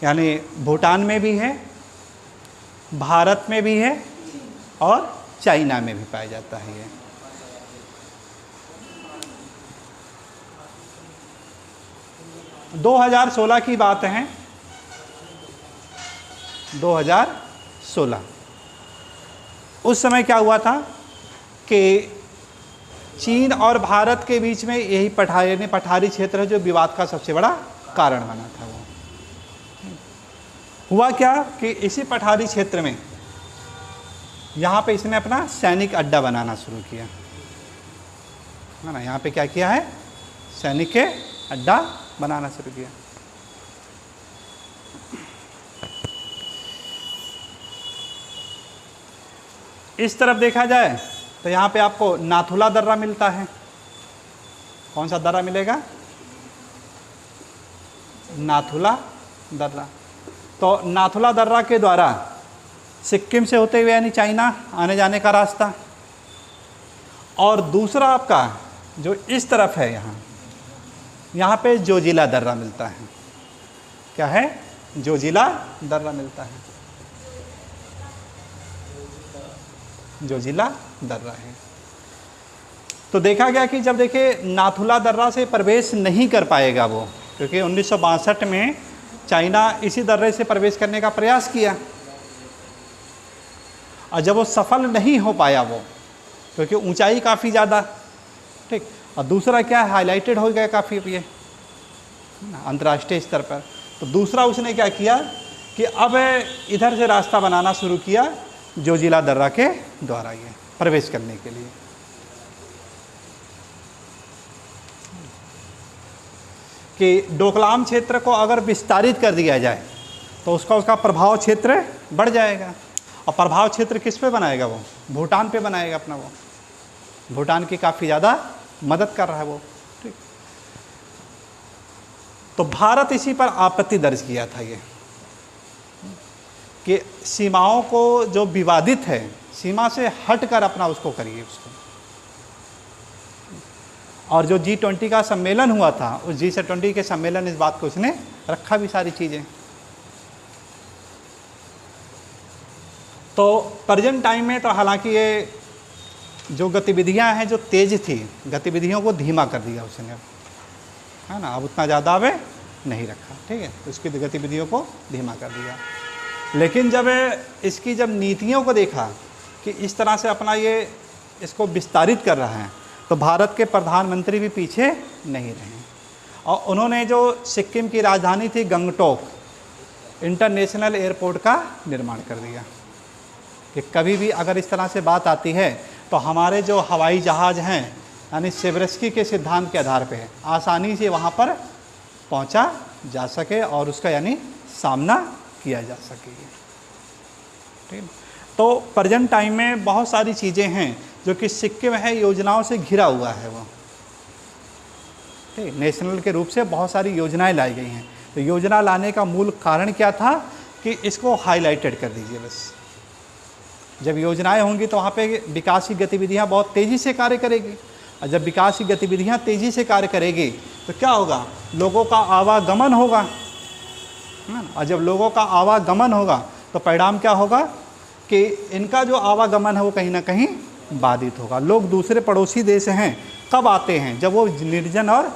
यानी भूटान में भी है, भारत में भी है और चाइना में भी पाया जाता है ये। दो 2016 की बात है, 2016 उस समय क्या हुआ था कि चीन और भारत के बीच में यही पठारी क्षेत्र है जो विवाद का सबसे बड़ा कारण बना था। वो हुआ क्या कि इसी पठारी क्षेत्र में यहाँ पे इसने अपना सैनिक अड्डा बनाना शुरू किया, है ना, यहाँ पे क्या किया है, सैनिक के अड्डा बनाना शुरू किया। इस तरफ देखा जाए तो यहाँ पे आपको नाथुला दर्रा मिलता है। कौन सा दर्रा मिलेगा? नाथुला दर्रा। तो नाथुला दर्रा के द्वारा सिक्किम से होते हुए यानी चाइना आने जाने का रास्ता, और दूसरा आपका जो इस तरफ है यहाँ पे जोजिला दर्रा मिलता है। क्या है? जोजिला दर्रा मिलता है, जोजिला दर्रा है। तो देखा गया कि जब देखिए नाथुला दर्रा से प्रवेश नहीं कर पाएगा वो, क्योंकि 1962 में चाइना इसी दर्रे से प्रवेश करने का प्रयास किया, और जब वो सफल नहीं हो पाया वो, क्योंकि ऊंचाई काफ़ी ज़्यादा, ठीक, और दूसरा क्या हाईलाइटेड हो गया काफ़ी ये अंतर्राष्ट्रीय स्तर पर। तो दूसरा उसने क्या किया कि अब इधर से रास्ता बनाना शुरू किया जोजिला दर्रा के द्वारा ये प्रवेश करने के लिए। कि डोकलाम क्षेत्र को अगर विस्तारित कर दिया जाए तो उसका प्रभाव क्षेत्र बढ़ जाएगा, और प्रभाव क्षेत्र किस पे बनाएगा वो? भूटान पे बनाएगा अपना। वो भूटान की काफ़ी ज़्यादा मदद कर रहा है वो, ठीक। तो भारत इसी पर आपत्ति दर्ज किया था ये कि सीमाओं को जो विवादित है, सीमा से हटकर अपना उसको करिए उसको। और जो G20 का सम्मेलन हुआ था, उस G20 के सम्मेलन इस बात को उसने रखा भी सारी चीज़ें। तो प्रेजेंट टाइम में तो हालांकि ये जो गतिविधियां हैं जो तेज थी, गतिविधियों को धीमा कर दिया उसने, है ना, अब उतना ज़्यादा अब नहीं रखा, ठीक है, उसकी गतिविधियों को धीमा कर दिया। लेकिन जब इसकी जब नीतियों को देखा कि इस तरह से अपना ये इसको विस्तारित कर रहा है, तो भारत के प्रधानमंत्री भी पीछे नहीं रहे, और उन्होंने जो सिक्किम की राजधानी थी गंगटोक इंटरनेशनल एयरपोर्ट का निर्माण कर दिया कि कभी भी अगर इस तरह से बात आती है तो हमारे जो हवाई जहाज़ हैं, यानी सेवरस्की के सिद्धांत के आधार पे आसानी से वहाँ पर पहुँचा जा सके और उसका यानी सामना किया जा सके, ठीक। तो प्रेजेंट टाइम में बहुत सारी चीज़ें हैं जो कि सिक्किम है योजनाओं से घिरा हुआ है वो, ठीक। नेशनल के रूप से बहुत सारी योजनाएं लाई गई हैं। तो योजना लाने का मूल कारण क्या था कि इसको हाईलाइटेड कर दीजिए बस। जब योजनाएं होंगी तो वहाँ पे विकास की गतिविधियाँ बहुत तेज़ी से कार्य करेगी, और जब विकास की गतिविधियाँ तेज़ी से कार्य करेगी तो क्या होगा, लोगों का आवागमन होगा, है ना। और जब लोगों का आवागमन होगा तो परिणाम क्या होगा कि इनका जो आवागमन है वो कहीं ना कहीं बाधित होगा। लोग दूसरे पड़ोसी देश हैं कब आते हैं, जब वो निर्जन और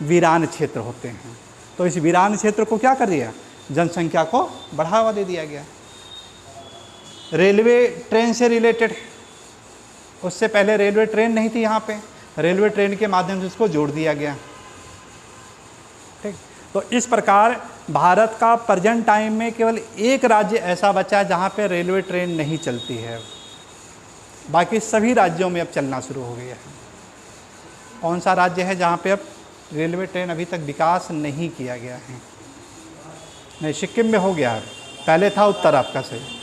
वीरान क्षेत्र होते हैं। तो इस वीरान क्षेत्र को क्या कर दिया, जनसंख्या को बढ़ावा दे दिया गया। रेलवे ट्रेन से रिलेटेड, उससे पहले रेलवे ट्रेन नहीं थी यहाँ पे, रेलवे ट्रेन के माध्यम से इसको जोड़ दिया गया। ठीक, तो इस प्रकार भारत का प्रेजेंट टाइम में केवल एक राज्य ऐसा बचा है जहाँ पे रेलवे ट्रेन नहीं चलती है, बाकी सभी राज्यों में अब चलना शुरू हो गया है। कौन सा राज्य है जहाँ पे अब रेलवे ट्रेन अभी तक विकास नहीं किया गया है? नहीं, सिक्किम में हो गया है, पहले था उत्तर आपका सही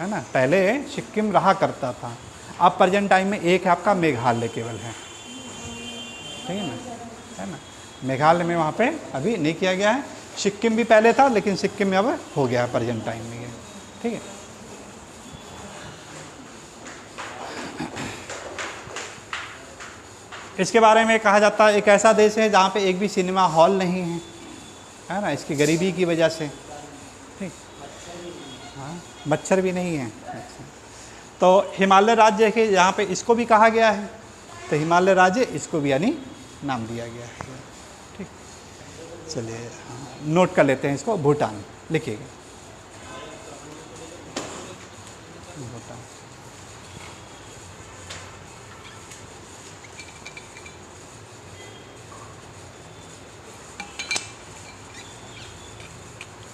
है ना, पहले सिक्किम रहा करता था। अब प्रेजेंट टाइम में एक है आपका मेघालय केवल है, ठीक है ना। मेघालय में वहाँ पे अभी नहीं किया गया है। सिक्किम भी पहले था, लेकिन सिक्किम में अब हो गया है प्रेजेंट टाइम में ये, ठीक है। इसके बारे में कहा जाता है एक ऐसा देश है जहाँ पे एक भी सिनेमा हॉल नहीं है ना, इसकी गरीबी की वजह से, ठीक। हाँ, मच्छर भी नहीं है। अच्छा, तो हिमालय राज्य के यहाँ पे इसको भी कहा गया है, तो हिमालय राज्य इसको भी यानी नाम दिया गया है, ठीक। चलिए नोट कर लेते हैं इसको, भूटान लिखिएगा, भूटान।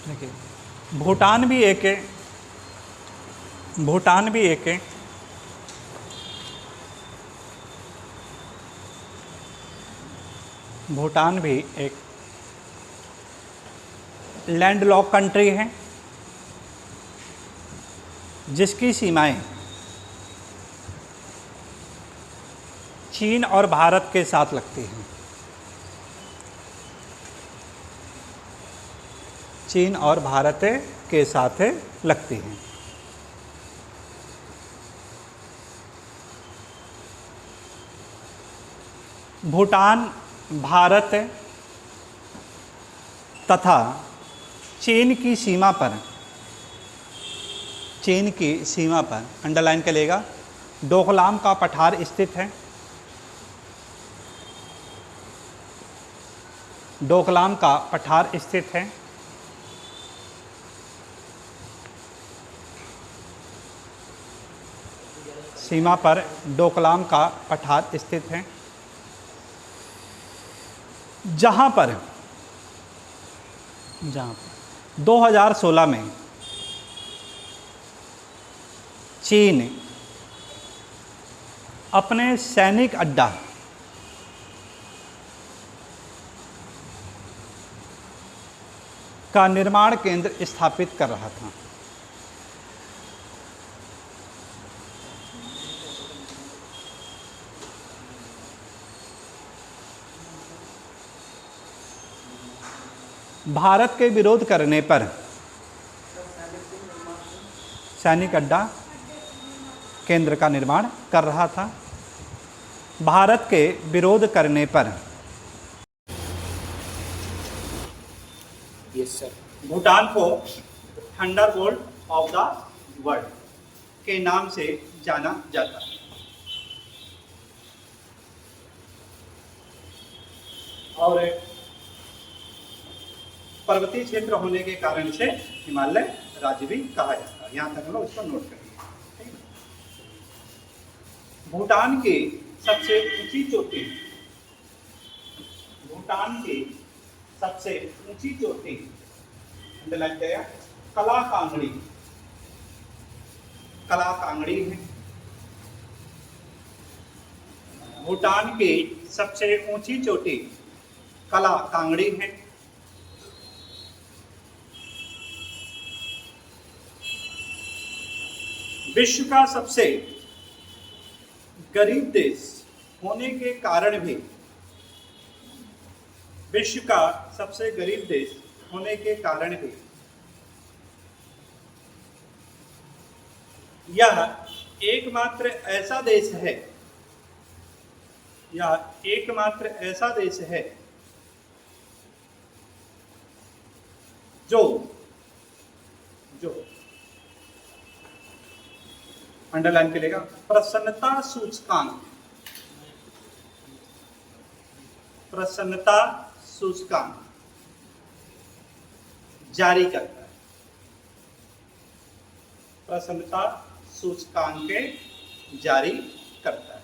देखिए भूटान भी एक है, भूटान भी एक है, भूटान भी एक लैंड लॉक कंट्री है जिसकी सीमाएं चीन और भारत के साथ लगती हैं। चीन और भारत के साथ लगती हैं। भूटान भारत तथा चीन की सीमा पर, चीन की सीमा पर अंडरलाइन करिएगा, डोकलाम का पठार स्थित है। डोकलाम का पठार स्थित है। सीमा पर डोकलाम का पठार स्थित है, जहाँ पर 2016 में चीन अपने सैनिक अड्डा का निर्माण केंद्र स्थापित कर रहा था। भारत के विरोध करने पर सैनिक अड्डा केंद्र का निर्माण कर रहा था। भारत के विरोध करने पर यस सर, भूटान को थंडरबोल्ट ऑफ द वर्ल्ड के नाम से जाना जाता है। और पर्वतीय क्षेत्र होने के कारण से हिमालय राज्य भी कहा जाता है। यहाँ तक हम लोग इसको नोट करेंगे। भूटान की सबसे ऊंची चोटी, भूटान की सबसे ऊंची चोटी अंडरलाइन किया, कला कांगड़ी, कला कांगड़ी है। भूटान की सबसे ऊंची चोटी कला कांगड़ी है। विश्व का सबसे गरीब देश होने के कारण भी, विश्व का सबसे गरीब देश होने के कारण भी यह एकमात्र ऐसा देश है, यह एकमात्र ऐसा देश है जो अंडरलाइन करेगा, प्रसन्नता सूचकांक, प्रसन्नता सूचकांक जारी करता है, प्रसन्नता सूचकांक जारी करता है।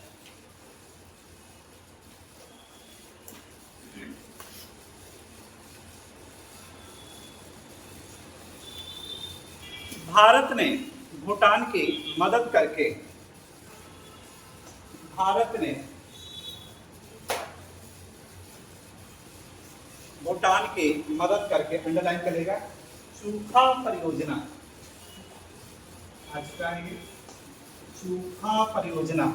भारत ने भूटान की मदद करके, भारत ने भूटान की मदद करके, अंडरलाइन करेगा, चूखा परियोजना, आज का है चूखा परियोजना,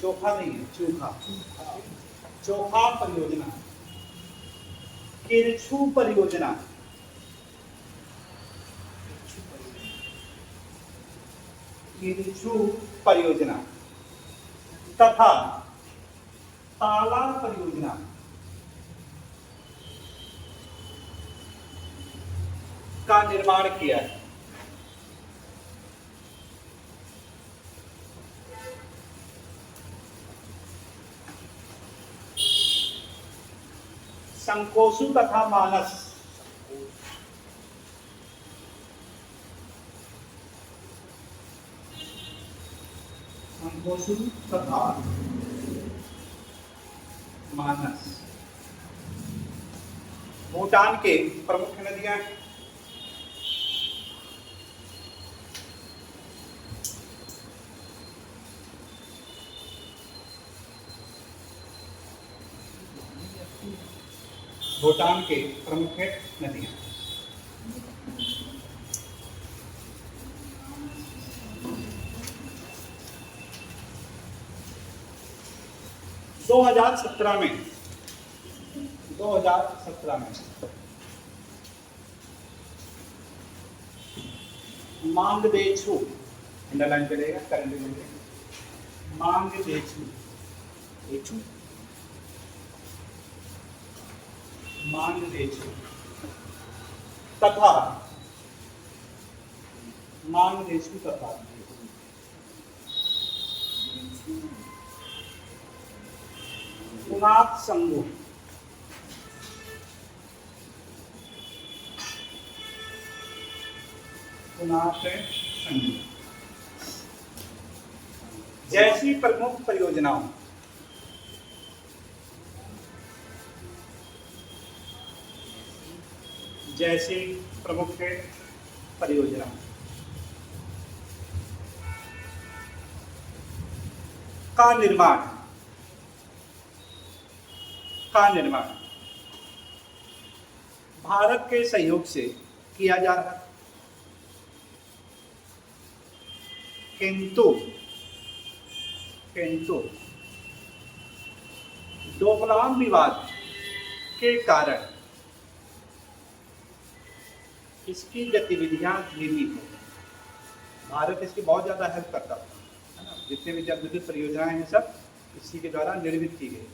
चोखा नहीं है, चूखा, चोखा परियोजना, किरछू परियोजना, किरछू परियोजना तथा ताला परियोजना का निर्माण किया है। संकोसु तथा मानस, संकोसु तथा मानस भूटान के प्रमुख नदियां हैं। भूटान के प्रमुख नदियां 2017 में, 2017 में मांगदेछू, अंडरलाइन करेगा, करेंगे, मांगदेछू, मांगदेछू तथा मांगदेछू तथा पुनात संगू, पुनात संगू जैसी प्रमुख परियोजनाओं, जैसी प्रमुख परियोजना का निर्माण, भारत के सहयोग से किया जा रहा है, किंतु डोकलाम विवाद के कारण इसकी गतिविधियां धीमी हो। भारत इसकी बहुत ज्यादा हेल्प करता था, है ना, जितने भी जल विद्युत परियोजनाएं हैं सब इसी के द्वारा निर्मित की गई।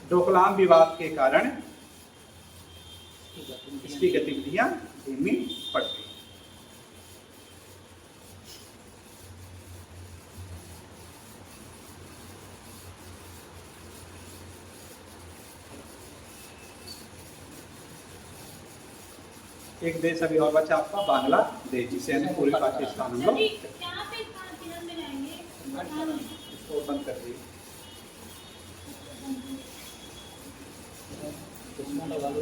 डोकलाम विवाद के कारण इसकी गतिविधियां धीमी पड़ गई। एक देश अभी और बचा आपका बांग्लादेश, जिसे हमें पूरे पाकिस्तान हम लोग इसको बंद कर दिए। लगा लो